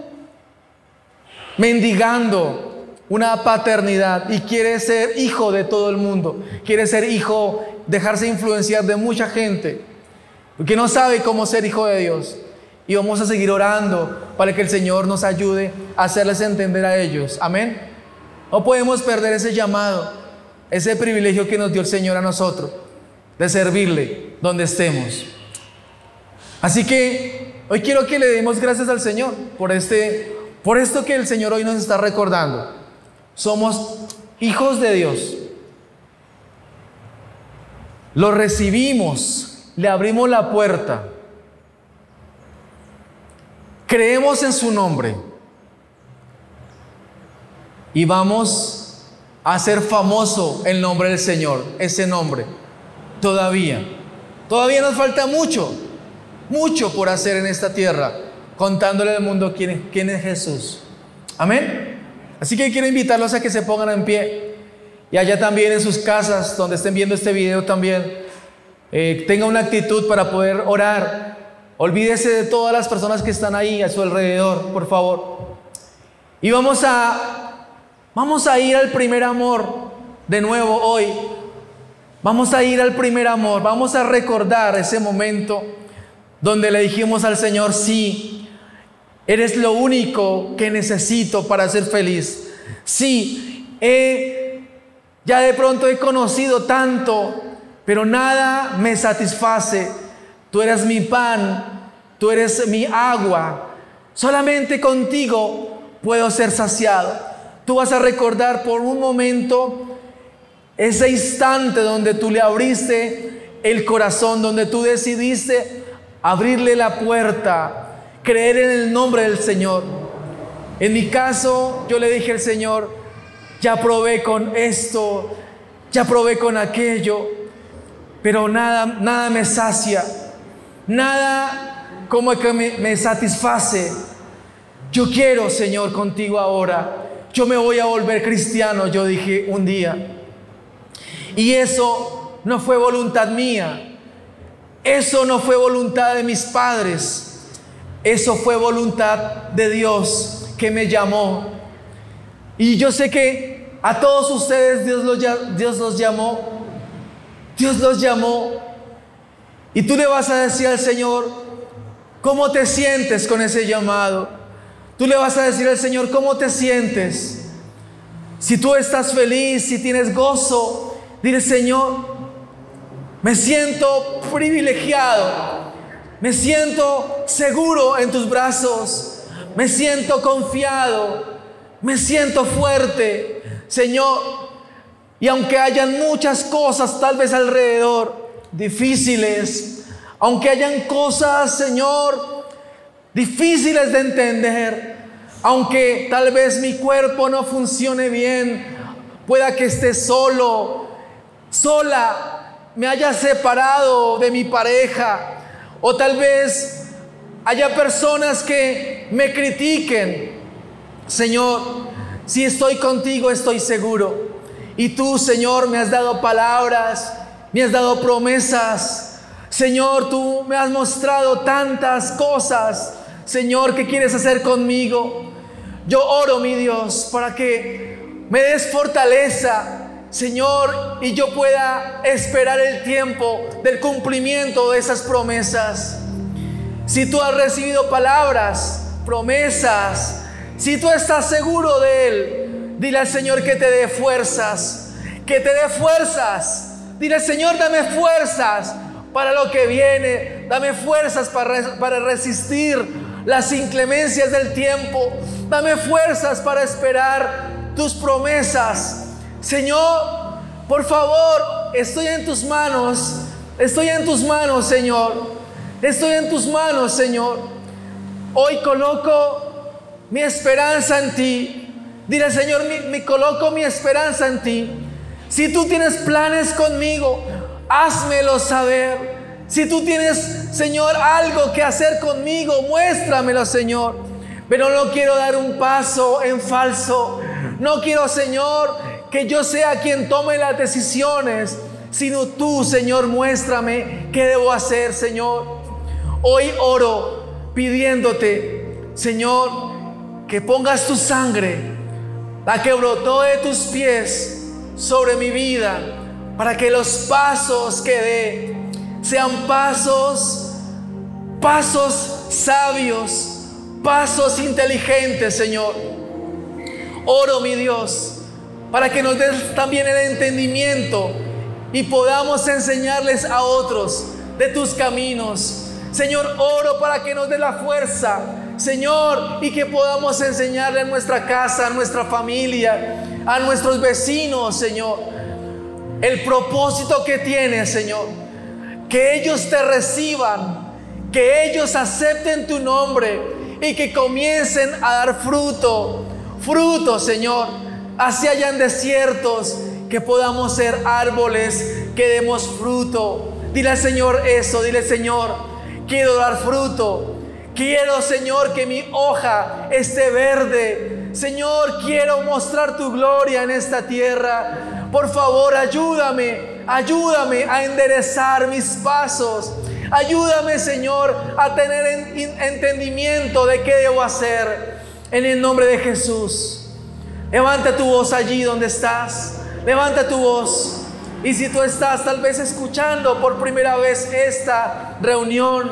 mendigando una paternidad y quiere ser hijo de todo el mundo. Quiere ser hijo, dejarse influenciar de mucha gente, porque no sabe cómo ser hijo de Dios. Y vamos a seguir orando para que el Señor nos ayude a hacerles entender a ellos. Amén. No podemos perder ese llamado, ese privilegio que nos dio el Señor a nosotros, de servirle donde estemos. Así que hoy quiero que le demos gracias al Señor por esto que el Señor hoy nos está recordando. Somos hijos de Dios. Lo recibimos, le abrimos la puerta. Creemos en su nombre y vamos a hacer famoso el nombre del Señor, ese nombre. Todavía nos falta mucho por hacer en esta tierra, contándole al mundo quién es Jesús. Amén. Así que quiero invitarlos a que se pongan en pie, y allá también en sus casas donde estén viendo este video también tenga una actitud para poder orar. Olvídese de todas las personas que están ahí a su alrededor, por favor. Y vamos a ir al primer amor de nuevo hoy. Vamos a ir al primer amor, vamos a recordar ese momento donde le dijimos al Señor: sí, eres lo único que necesito para ser feliz. Sí, ya de pronto he conocido tanto, pero nada me satisface. Tú eres mi pan, tú eres mi agua. Solamente contigo puedo ser saciado. Tú vas a recordar por un momento ese instante donde tú le abriste el corazón, donde tú decidiste abrirle la puerta, creer en el nombre del Señor. En mi caso, yo le dije al Señor: ya probé con esto, ya probé con aquello, pero nada me sacia, nada como que me satisface. Yo quiero, Señor, contigo ahora. Yo me voy a volver cristiano, yo dije un día. Y eso no fue voluntad mía, eso no fue voluntad de mis padres, eso fue voluntad de Dios que me llamó. Y yo sé que a todos ustedes Dios los llamó. Dios los llamó. Y tú le vas a decir al Señor cómo te sientes con ese llamado. Tú le vas a decir al Señor cómo te sientes. Si tú estás feliz, si tienes gozo, dile: Señor, me siento privilegiado, me siento seguro en tus brazos, me siento confiado, me siento fuerte, Señor. Y aunque hayan muchas cosas tal vez alrededor difíciles, aunque hayan cosas, Señor, difíciles de entender, aunque tal vez mi cuerpo no funcione bien, pueda que esté solo, sola, me haya separado de mi pareja, o tal vez haya personas que me critiquen, Señor, si estoy contigo estoy seguro. Y tú, Señor, me has dado palabras, me has dado promesas. Señor, tú me has mostrado tantas cosas, Señor, que quieres hacer conmigo. Yo oro, mi Dios, para que me des fortaleza, Señor, y yo pueda esperar el tiempo del cumplimiento de esas promesas. Si tú has recibido palabras, promesas, si tú estás seguro de Él, dile al Señor que te dé fuerzas, que te dé fuerzas. Dile: Señor, dame fuerzas para lo que viene, dame fuerzas para resistir las inclemencias del tiempo, dame fuerzas para esperar tus promesas. Señor, por favor, estoy en tus manos, Señor, estoy en tus manos, Señor. Hoy coloco mi esperanza en ti. Dile: Señor, me coloco mi esperanza en ti. Si tú tienes planes conmigo, házmelo saber. Si tú tienes, Señor, algo que hacer conmigo, muéstramelo, Señor. Pero no quiero dar un paso en falso. No quiero, Señor, que yo sea quien tome las decisiones, sino tú, Señor, muéstrame qué debo hacer, Señor. Hoy oro pidiéndote, Señor, que pongas tu sangre, la que brotó de tus pies, sobre mi vida, para que los pasos que dé sean pasos sabios, pasos inteligentes, Señor. Oro, mi Dios, para que nos des también el entendimiento y podamos enseñarles a otros de tus caminos. Señor, oro para que nos dé la fuerza, Señor, y que podamos enseñarle a nuestra casa, a nuestra familia, a nuestros vecinos, Señor, el propósito que tienes, Señor. Que ellos te reciban, que ellos acepten tu nombre y que comiencen a dar fruto, Señor. Así hayan desiertos, que podamos ser árboles que demos fruto. Dile al Señor eso, dile: Señor, quiero dar fruto. Quiero, Señor, que mi hoja esté verde. Señor, quiero mostrar tu gloria en esta tierra. Por favor, ayúdame a enderezar mis pasos. Ayúdame, Señor, a tener entendimiento de qué debo hacer. En el nombre de Jesús. Levanta tu voz allí donde estás. Levanta tu voz. Y si tú estás tal vez escuchando por primera vez esta reunión,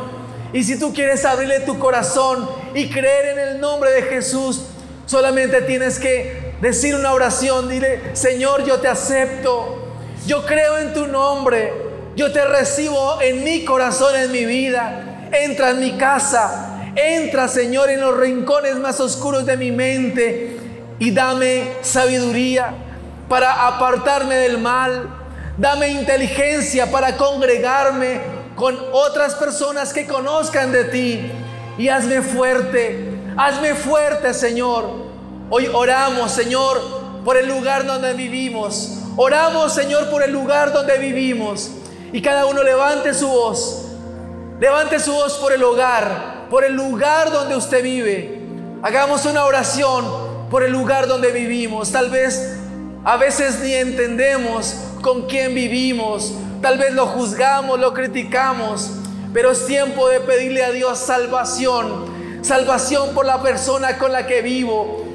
y si tú quieres abrirle tu corazón y creer en el nombre de Jesús, solamente tienes que decir una oración. Dile: Señor, yo te acepto, yo creo en tu nombre, yo te recibo en mi corazón, en mi vida. Entra en mi casa, entra, Señor, en los rincones más oscuros de mi mente y dame sabiduría para apartarme del mal. Dame inteligencia para congregarme con otras personas que conozcan de ti. Y hazme fuerte, Señor. Hoy oramos, Señor, por el lugar donde vivimos. Oramos, Señor, por el lugar donde vivimos. Y cada uno levante su voz. Levante su voz por el hogar, por el lugar donde usted vive. Hagamos una oración por el lugar donde vivimos. Tal vez a veces ni entendemos con quién vivimos. Tal vez lo juzgamos, lo criticamos. Pero es tiempo de pedirle a Dios salvación. Salvación por la persona con la que vivo.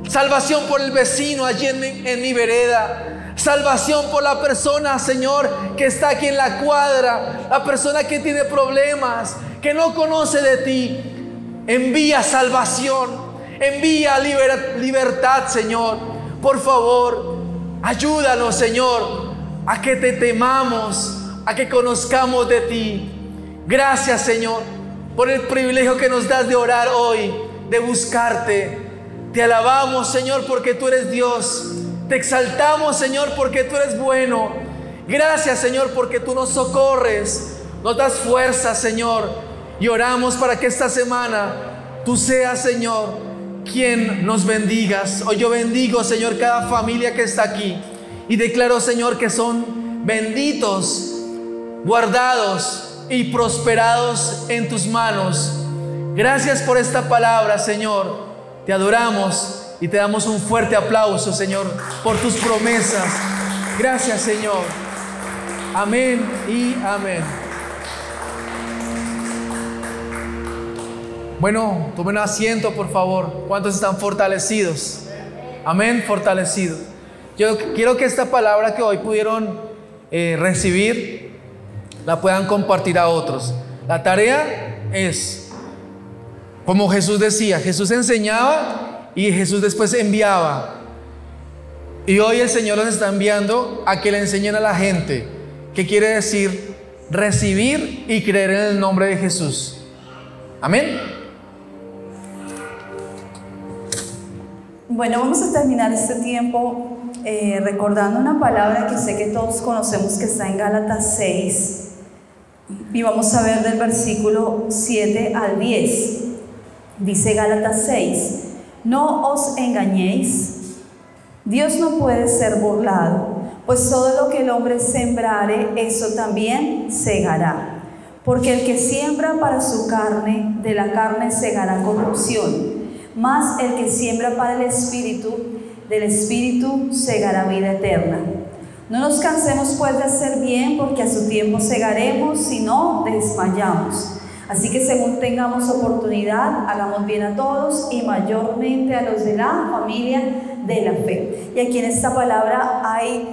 Salvación por el vecino allí en mi vereda. Salvación por la persona, Señor, que está aquí en la cuadra. La persona que tiene problemas, que no conoce de ti. Envía salvación. Envía libertad, Señor. Por favor, ayúdanos, Señor, a que te temamos, a que conozcamos de ti. Gracias, Señor, por el privilegio que nos das de orar hoy, de buscarte. Te alabamos, Señor, porque tú eres Dios. Te exaltamos, Señor, porque tú eres bueno. Gracias, Señor, porque tú nos socorres, nos das fuerza, Señor. Y oramos para que esta semana tú seas, Señor, quien nos bendigas. Hoy yo bendigo, Señor, cada familia que está aquí. Y declaro, Señor, que son benditos, guardados y prosperados en tus manos. Gracias por esta palabra, Señor. Te adoramos y te damos un fuerte aplauso, Señor, por tus promesas. Gracias, Señor. Amén y amén. Bueno, tomen asiento, por favor. ¿Cuántos están fortalecidos? Amén, fortalecidos. Yo quiero que esta palabra que hoy pudieron recibir, la puedan compartir a otros. La tarea es, como Jesús decía, Jesús enseñaba y Jesús después enviaba. Y hoy el Señor los está enviando a que le enseñen a la gente. ¿Qué quiere decir? Recibir y creer en el nombre de Jesús. Amén. Bueno, vamos a terminar este tiempo recordando una palabra que sé que todos conocemos, que está en Gálatas 6, y vamos a ver del versículo 7 al 10. Dice Gálatas 6: no os engañéis, Dios no puede ser burlado, pues todo lo que el hombre sembrare, eso también segará. Porque el que siembra para su carne, de la carne segará corrupción. Mas el que siembra para el Espíritu, del Espíritu segará vida eterna. No nos cansemos pues de hacer bien, porque a su tiempo segaremos, si no desmayamos. Así que según tengamos oportunidad, hagamos bien a todos y mayormente a los de la familia de la fe. Y aquí en esta palabra hay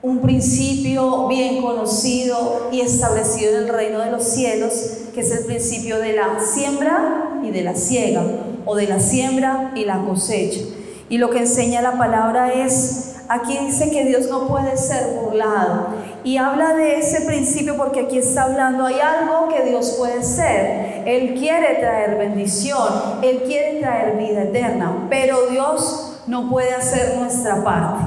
un principio bien conocido y establecido en el reino de los cielos, que es el principio de la siembra y de la siega, o de la siembra y la cosecha. Y lo que enseña la palabra es, aquí dice que Dios no puede ser burlado, y habla de ese principio porque aquí está hablando, hay algo que Dios puede ser. Él quiere traer bendición, Él quiere traer vida eterna, pero Dios no puede hacer nuestra parte.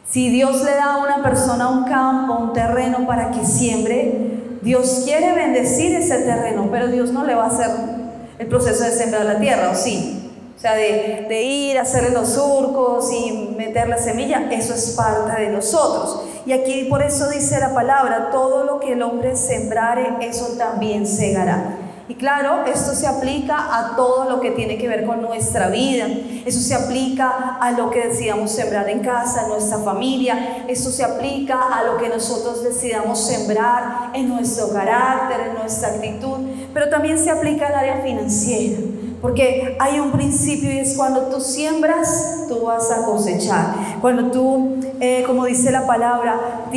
Si Dios le da a una persona un campo, un terreno para que siembre, Dios quiere bendecir ese terreno, pero Dios no le va a hacer el proceso de sembrar la tierra, ¿o sí? O sea, de ir a hacerle los surcos y meter la semilla, eso es parte de nosotros. Y aquí por eso dice la palabra, todo lo que el hombre sembrare, eso también segará. Y claro, esto se aplica a todo lo que tiene que ver con nuestra vida. Eso se aplica a lo que decidamos sembrar en casa, en nuestra familia. Eso se aplica a lo que nosotros decidamos sembrar en nuestro carácter, en nuestra actitud. Pero también se aplica al área financiera. Porque hay un principio y es cuando tú siembras, tú vas a cosechar. Cuando tú como dice la palabra,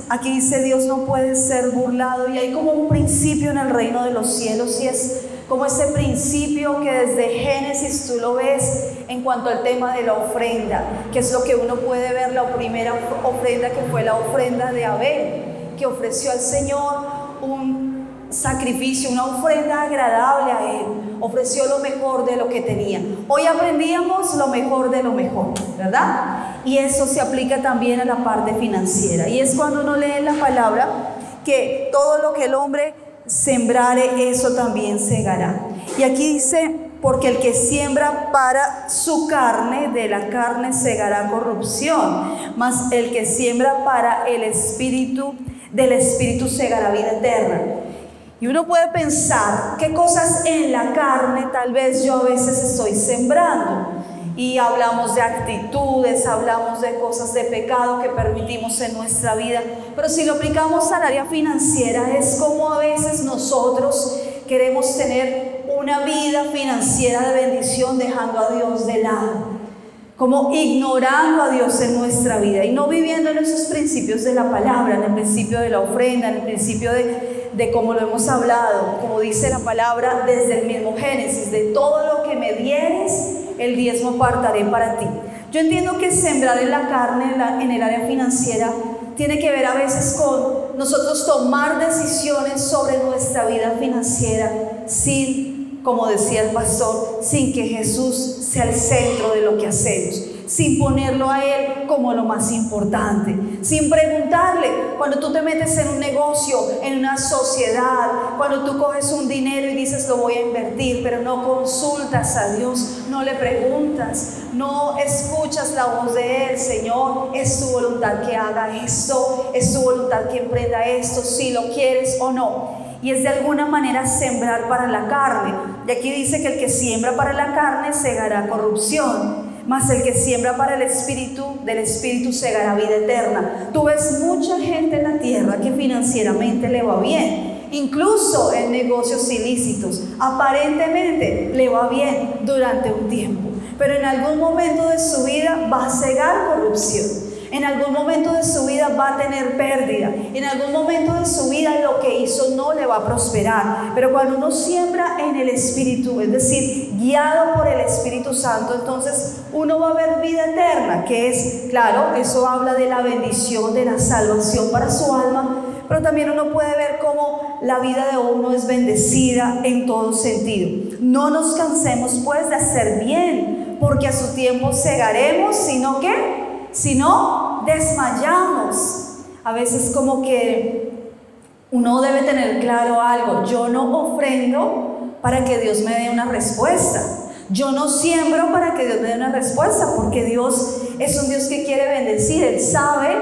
aquí dice Dios no puede ser burlado, y hay como un principio en el reino de los cielos, y es como ese principio que desde Génesis tú lo ves en cuanto al tema de la ofrenda, que es lo que uno puede ver, la primera ofrenda que fue la ofrenda de Abel, que ofreció al Señor un sacrificio, una ofrenda agradable a Él, ofreció lo mejor de lo que tenía. Hoy aprendíamos lo mejor de lo mejor, ¿verdad? Y eso se aplica también a la parte financiera, y es cuando uno lee en la palabra que todo lo que el hombre sembrare, eso también segará. Y aquí dice, porque el que siembra para su carne, de la carne segará corrupción, mas el que siembra para el Espíritu, del Espíritu segará vida eterna. Y uno puede pensar qué cosas en la carne tal vez yo a veces estoy sembrando. Y hablamos de actitudes, hablamos de cosas de pecado que permitimos en nuestra vida. Pero si lo aplicamos al área financiera, es como a veces nosotros queremos tener una vida financiera de bendición dejando a Dios de lado, como ignorando a Dios en nuestra vida y no viviendo en esos principios de la palabra, en el principio de la ofrenda, en el principio de como lo hemos hablado, como dice la palabra desde el mismo Génesis, de todo lo que me dieres, el diezmo apartaré para ti. Yo entiendo que sembrar en la carne, en el área financiera, tiene que ver a veces con nosotros tomar decisiones sobre nuestra vida financiera sin, como decía el pastor, sin que Jesús sea el centro de lo que hacemos, sin ponerlo a Él como lo más importante, sin preguntarle. Cuando tú te metes en un negocio, en una sociedad, cuando tú coges un dinero y dices lo voy a invertir, pero no consultas a Dios, no le preguntas, no escuchas la voz de Él. Señor, es tu voluntad que haga esto, es tu voluntad que emprenda esto, si lo quieres o no. Y es de alguna manera sembrar para la carne. Y aquí dice que el que siembra para la carne segará corrupción, mas el que siembra para el Espíritu, del Espíritu segará vida eterna. Tú ves mucha gente en la tierra que financieramente le va bien, incluso en negocios ilícitos, aparentemente le va bien durante un tiempo, pero en algún momento de su vida va a cegar corrupción. En algún momento de su vida va a tener pérdida. En algún momento de su vida lo que hizo no le va a prosperar. Pero cuando uno siembra en el Espíritu, es decir, guiado por el Espíritu Santo, entonces uno va a ver vida eterna, que es, claro, eso habla de la bendición, de la salvación para su alma. Pero también uno puede ver cómo la vida de uno es bendecida en todo sentido. No nos cansemos pues de hacer bien, porque a su tiempo segaremos, sino que si no, desmayamos. A veces como que uno debe tener claro algo. Yo no ofrendo para que Dios me dé una respuesta. Yo no siembro para que Dios me dé una respuesta, porque Dios es un Dios que quiere bendecir. Él sabe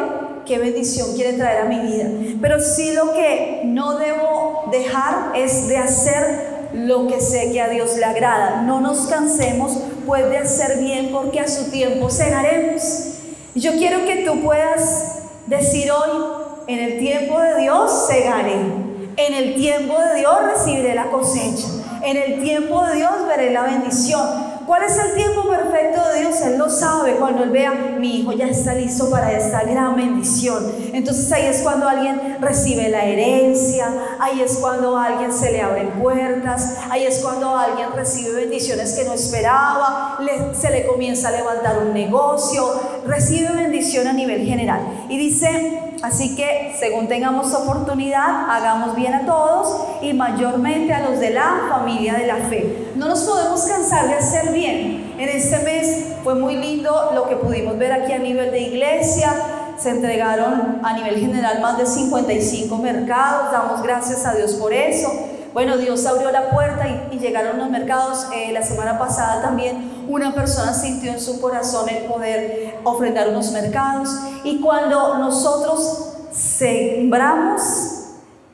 qué bendición quiere traer a mi vida. Pero sí, lo que no debo dejar es de hacer lo que sé que a Dios le agrada. No nos cansemos pues de hacer bien, porque a su tiempo segaremos. Y yo quiero que tú puedas decir hoy: en el tiempo de Dios segaré, en el tiempo de Dios recibiré la cosecha, en el tiempo de Dios veré la bendición. ¿Cuál es el tiempo perfecto de Dios? Él lo sabe. Cuando Él vea, mi hijo ya está listo para esta gran bendición, entonces ahí es cuando alguien recibe la herencia, ahí es cuando a alguien se le abren puertas, ahí es cuando alguien recibe bendiciones que no esperaba, se le comienza a levantar un negocio, recibe bendición a nivel general. Y dice: así que según tengamos oportunidad, hagamos bien a todos, y mayormente a los de la familia de la fe. No nos podemos cansar de hacer bien. En este mes fue muy lindo lo que pudimos ver aquí a nivel de iglesia. Se entregaron a nivel general más de 55 mercados. Damos gracias a Dios por eso. Bueno, Dios abrió la puerta y llegaron los mercados. La semana pasada también una persona sintió en su corazón el poder ofrendar unos mercados. Y cuando nosotros sembramos,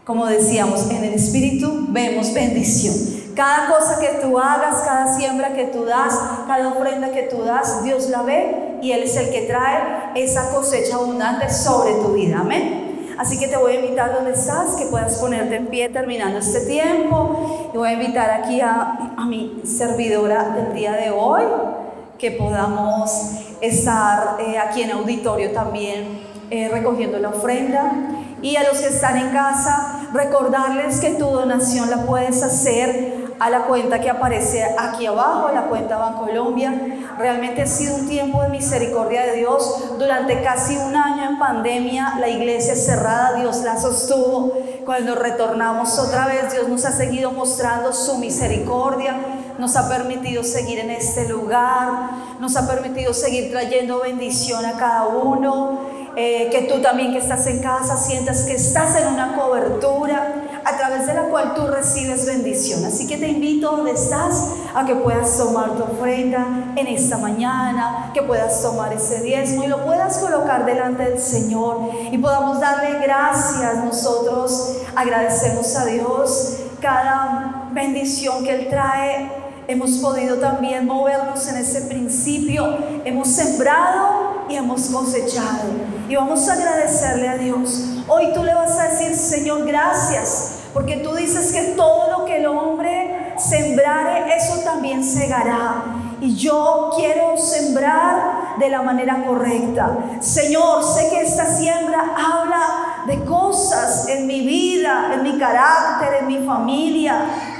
como decíamos, en el Espíritu, vemos bendición. Cada cosa que tú hagas, cada siembra que tú das, cada ofrenda que tú das, Dios la ve, y Él es el que trae esa cosecha abundante sobre tu vida. Amén. Así que te voy a invitar, donde estás, que puedas ponerte en pie terminando este tiempo. Y voy a invitar aquí a mi servidora del día de hoy, que podamos estar aquí en auditorio también recogiendo la ofrenda. Y a los que están en casa, recordarles que tu donación la puedes hacer a la cuenta que aparece aquí abajo, a la cuenta Bancolombia. Realmente ha sido un tiempo de misericordia de Dios. Durante casi un año en pandemia, la iglesia cerrada, Dios la sostuvo. Cuando retornamos otra vez, Dios nos ha seguido mostrando su misericordia. Nos ha permitido seguir en este lugar, nos ha permitido seguir trayendo bendición a cada uno. Que tú también que estás en casa sientas que estás en una cobertura a través de la cual tú recibes bendición. Así que te invito donde estás a que puedas tomar tu ofrenda en esta mañana, que puedas tomar ese diezmo y lo puedas colocar delante del Señor y podamos darle gracias. Nosotros agradecemos a Dios cada bendición que Él trae. Hemos podido también movernos en ese principio, hemos sembrado y hemos cosechado y vamos a agradecerle a Dios. Hoy tú le vas a decir: Señor, gracias, porque tú dices que todo lo que el hombre sembrare, eso también segará. Y yo quiero sembrar de la manera correcta. Señor, sé que esta siembra habla de cosas en mi vida, en mi carácter, en mi familia,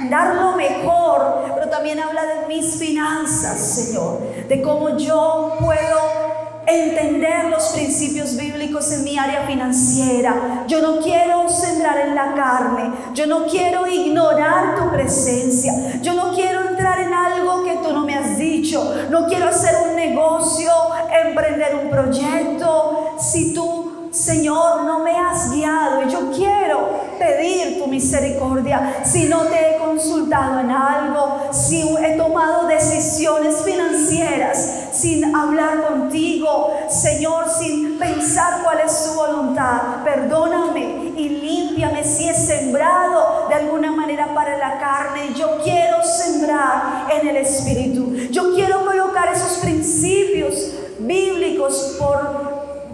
dar lo mejor, pero también habla de mis finanzas, Señor, de cómo yo puedo entender los principios bíblicos en mi área financiera. Yo no quiero sembrar en la carne, yo no quiero ignorar tu presencia, yo no quiero entrar en algo que tú no me has dicho, no quiero hacer un negocio, emprender un proyecto si tú, Señor, no me has guiado. Y yo quiero pedir tu misericordia si no te he consultado en algo, si he tomado decisiones financieras sin hablar contigo, Señor, sin pensar cuál es tu voluntad. Perdóname y límpiame si he sembrado de alguna manera para la carne. Yo quiero sembrar en el Espíritu. Yo quiero colocar esos principios bíblicos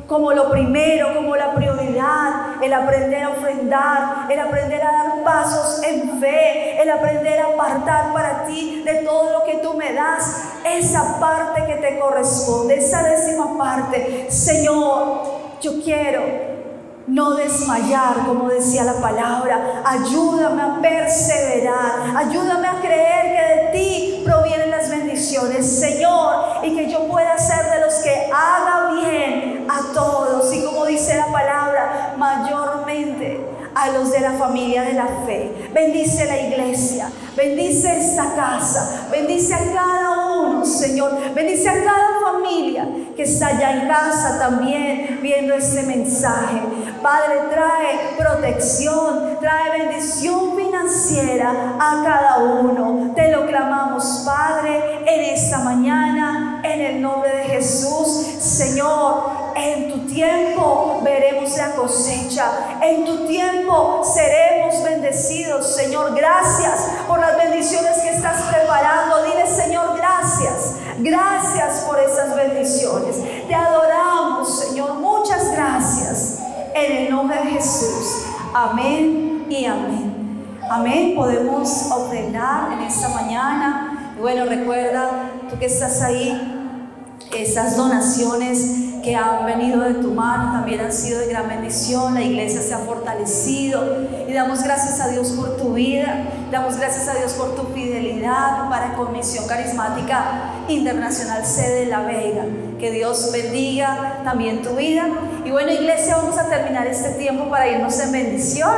como lo primero, como la prioridad, el aprender a ofrendar, el aprender a dar pasos en fe, el aprender a apartar para ti de todo lo que tú me das, esa parte que te corresponde, esa 10ª parte. Señor, yo quiero no desmayar, como decía la palabra. Ayúdame a perseverar, ayúdame a creer que de ti provienen las bendiciones, Señor, y que yo pueda ser de los que haga bien a todos, y como dice la palabra, mayormente a los de la familia de la fe. Bendice la iglesia, bendice esta casa, bendice a cada uno, Señor, bendice a cada familia que está allá en casa también viendo este mensaje. Padre, trae protección, trae bendición financiera a cada uno. Te lo clamamos, Padre, en esta mañana, en el nombre de Jesús. Señor, en tu tiempo veremos la cosecha, en tu tiempo seremos bendecidos. Señor, gracias por las bendiciones que estás preparando. Dile, Señor, gracias, gracias por esas bendiciones. Te adoramos, Señor, muchas gracias, en el nombre de Jesús. Amén y amén. Amén. Podemos ofrendar en esta mañana. Y bueno, recuerda, tú que estás ahí, esas donaciones que han venido de tu mano también han sido de gran bendición. La iglesia se ha fortalecido y damos gracias a Dios por tu vida, damos gracias a Dios por tu fidelidad para con Misión Carismática Internacional Sede de La Vega. Que Dios bendiga también tu vida. Y bueno, iglesia, vamos a terminar este tiempo para irnos en bendición,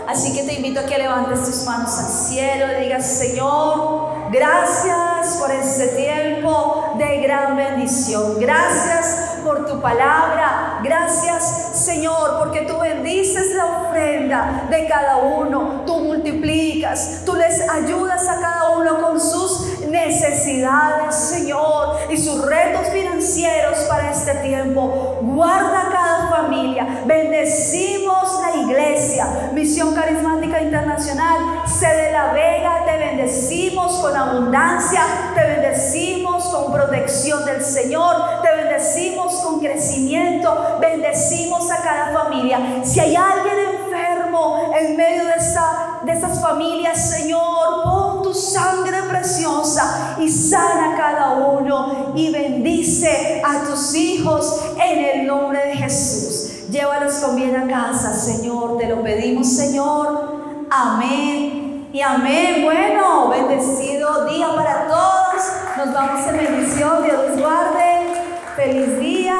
así que te invito a que levantes tus manos al cielo y digas: Señor, gracias por este tiempo de gran bendición. Gracias por tu palabra. Gracias, Señor, porque tú bendices la ofrenda de cada uno. Tú multiplicas, tú les ayudas a cada uno con sus necesidades, Señor, y sus retos financieros para este tiempo. Guarda cada familia. Bendecimos la iglesia Misión Carismática Internacional Sede La Vega. Te bendecimos con abundancia, te bendecimos con protección del Señor, te bendecimos con crecimiento, bendecimos a cada familia. Si hay alguien enfermo en medio de estas familias, Señor, pon tu tu sangre preciosa y sana a cada uno y bendice a tus hijos en el nombre de Jesús. Llévalos con bien a casa, Señor, te lo pedimos, Señor. Amén y amén. Bueno, bendecido día para todos. Nos vamos en bendición. Dios los guarde. Feliz día.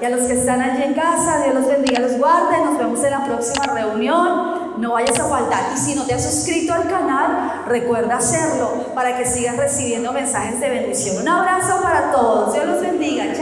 Y a los que están allí en casa, Dios los bendiga, los guarde. Nos vemos en la próxima reunión. No vayas a faltar. Y si no te has suscrito al canal, recuerda hacerlo para que sigas recibiendo mensajes de bendición. Un abrazo para todos. Dios los bendiga.